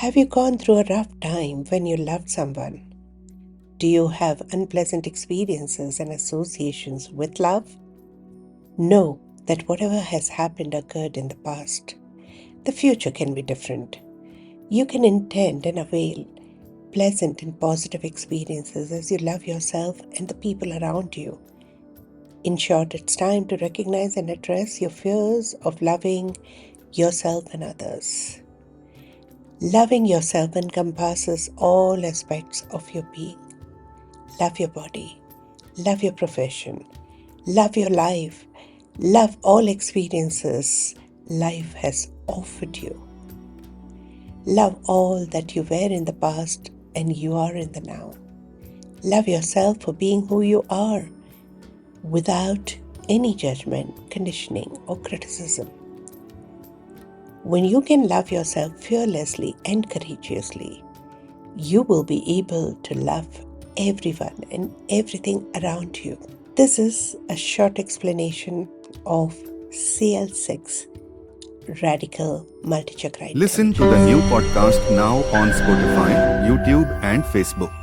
Have you gone through a rough time when you loved someone? Do you have unpleasant experiences and associations with love? Know that whatever has happened occurred in the past. The future can be different. You can intend and avail pleasant and positive experiences as you love yourself and the people around you. In short, it's time to recognize and address your fears of loving yourself and others. Loving yourself encompasses all aspects of your being. Love your body, love your profession, love your life, love all experiences life has offered you. Love all that you were in the past and you are in the now. Love yourself for being who you are without any judgment, conditioning, or criticism. When you can love yourself fearlessly and courageously, you will be able to love everyone and everything around you. This is a short explanation of CL6 Redikall Multi Chakra Intelligence. Listen to the new podcast now on Spotify, YouTube, and Facebook.